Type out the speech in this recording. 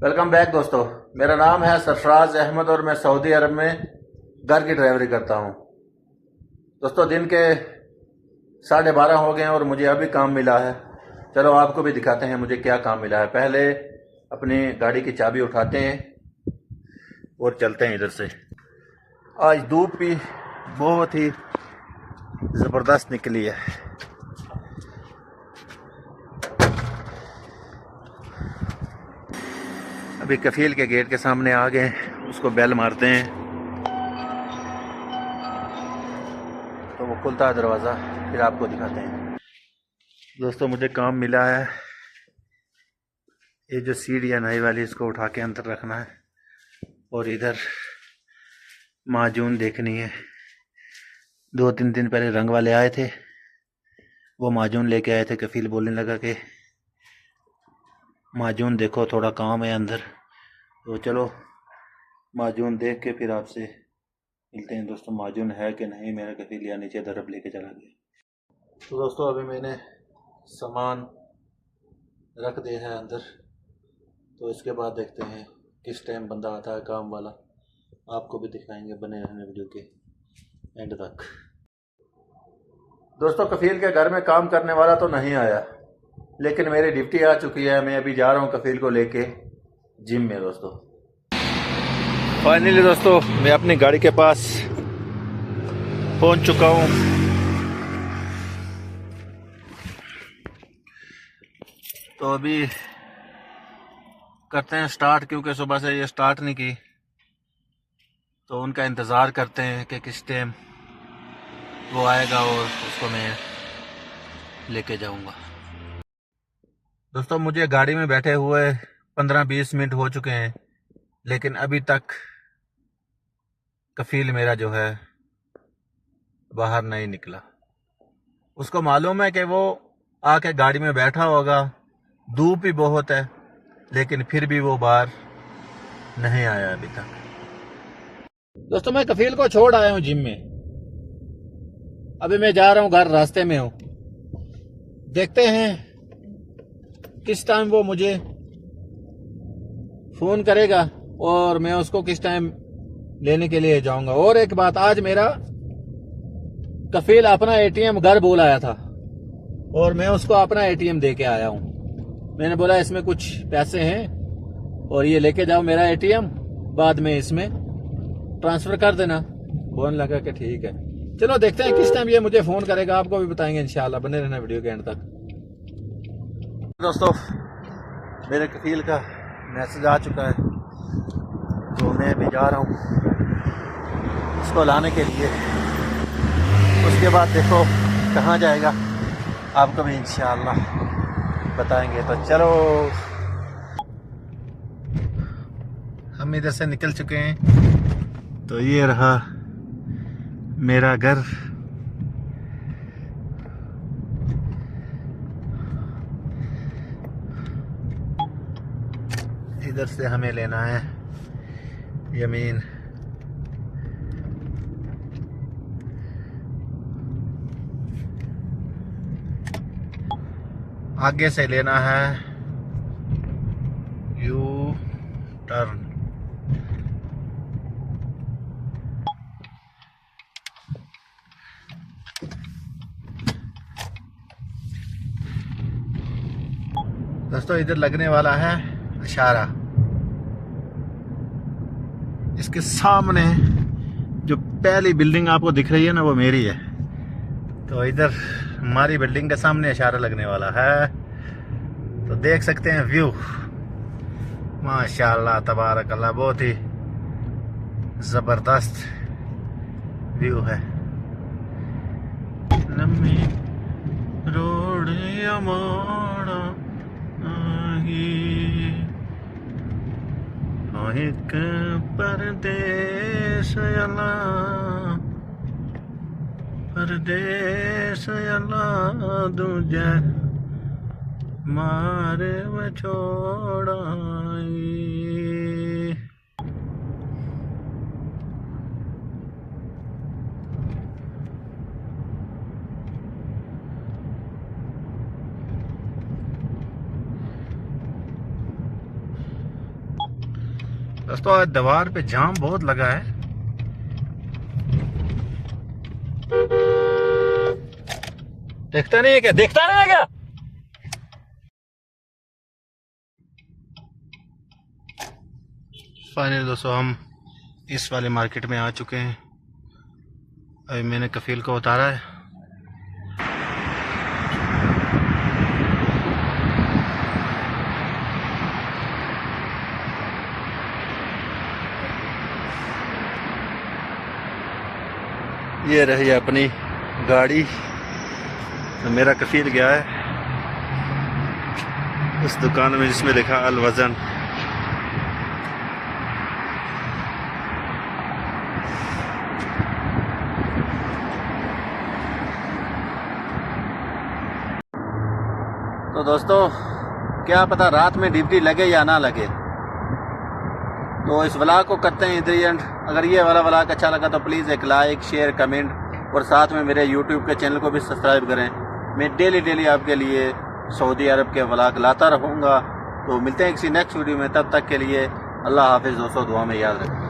Welcome back दोस्तों। मेरा नाम है सरफराज अहमद और मैं सऊदी अरब में घर की ड्राइवरी करता हूं। दोस्तों दिन के 12:30 हो गए हैं और मुझे अभी काम मिला है। चलो आपको भी दिखाते हैं मुझे क्या काम मिला है। पहले अपनी गाड़ी की चाबी उठाते हैं और चलते हैं इधर से। आज धूप भी बहुत ही ज़बरदस्त निकली है। अभी कफील के गेट के सामने आ गए, उसको बेल मारते हैं तो वो खुलता है दरवाज़ा, फिर आपको दिखाते हैं। दोस्तों मुझे काम मिला है, ये जो सीढ़ियाँ नई वाली इसको उठा के अंदर रखना है और इधर माजून देखनी है। 2-3 दिन पहले रंग वाले आए थे, वो माजून लेके आए थे। कफील बोलने लगा कि माजून देखो थोड़ा काम है अंदर, तो चलो माजून देख के फिर आपसे मिलते हैं। दोस्तों माजून है कि नहीं, मेरा कफील या नीचे तरफ लेके चला गया। तो दोस्तों अभी मैंने सामान रख दिया है अंदर, तो इसके बाद देखते हैं किस टाइम बंदा आता है काम वाला। आपको भी दिखाएंगे, बने रहने वीडियो के एंड तक। दोस्तों कफील के घर में काम करने वाला तो नहीं आया, लेकिन मेरी ड्यूटी आ चुकी है। मैं अभी जा रहा हूँ कफील को लेके जिम में। दोस्तों फाइनली दोस्तों मैं अपनी गाड़ी के पास पहुंच चुका हूँ। तो अभी करते हैं स्टार्ट, क्योंकि सुबह से ये स्टार्ट नहीं की, तो उनका इंतज़ार करते हैं कि किस टाइम वो आएगा और उसको मैं लेके जाऊंगा। दोस्तों मुझे गाड़ी में बैठे हुए 15-20 मिनट हो चुके हैं, लेकिन अभी तक कफील मेरा जो है बाहर नहीं निकला। उसको मालूम है कि वो आके गाड़ी में बैठा होगा, धूप भी बहुत है, लेकिन फिर भी वो बाहर नहीं आया अभी तक। दोस्तों मैं कफील को छोड़ आया हूँ जिम में, अभी मैं जा रहा हूँ घर, रास्ते में हूँ। देखते हैं किस टाइम वो मुझे फोन करेगा और मैं उसको किस टाइम लेने के लिए जाऊंगा। और एक बात, आज मेरा कफील अपना एटीएम घर बोल आया था और मैं उसको अपना एटीएम दे के आया हूं। मैंने बोला इसमें कुछ पैसे हैं और ये लेके जाओ मेरा एटीएम, बाद में इसमें ट्रांसफर कर देना। बोलने लगा कि ठीक है। चलो देखते हैं किस टाइम ये मुझे फोन करेगा, आपको भी बताएंगे इंशाल्लाह। बने रहना वीडियो के एंड तक। दोस्तों मेरे कफील का मैसेज आ चुका है, तो मैं भी जा रहा हूँ उसको लाने के लिए। उसके बाद देखो कहाँ जाएगा, आपको भी इंशाल्लाह बताएंगे। तो चलो हम इधर से निकल चुके हैं, तो ये रहा मेरा घर। इधर से हमें लेना है यमीन। आगे से लेना है यू टर्न। दोस्तों इधर लगने वाला है इशारा। इसके सामने जो पहली बिल्डिंग आपको दिख रही है ना, वो मेरी है। तो इधर हमारी बिल्डिंग के सामने इशारा लगने वाला है, तो देख सकते हैं व्यू। माशाल्लाह तबारक अल्लाह, बहुत ही जबरदस्त व्यू है। लम्बी रोड हमारा एक परदेश अल्ला, परदेश अल्ला दूजा मारे व छोड़ाई। दोस्तों आज दीवार पे जाम बहुत लगा है। देखता नहीं है क्या? देखता नहीं है क्या? फाइनली दोस्तों हम इस वाले मार्केट में आ चुके हैं। अभी मैंने कफील को उतारा है। ये रही अपनी गाड़ी। तो मेरा कफील गया है उस दुकान में जिसमें लिखा अल वज़न। तो दोस्तों क्या पता रात में ड्यूटी लगे या ना लगे, तो इस व्लॉग को करते हैं इधर एंड। अगर ये वाला व्लॉग अच्छा लगा तो प्लीज़ एक लाइक शेयर कमेंट और साथ में मेरे यूट्यूब के चैनल को भी सब्सक्राइब करें। मैं डेली आपके लिए सऊदी अरब के व्लॉग लाता रहूँगा। तो मिलते हैं किसी नेक्स्ट वीडियो में, तब तक के लिए अल्लाह हाफिज़ दोस्तों, दुआ में याद रखें।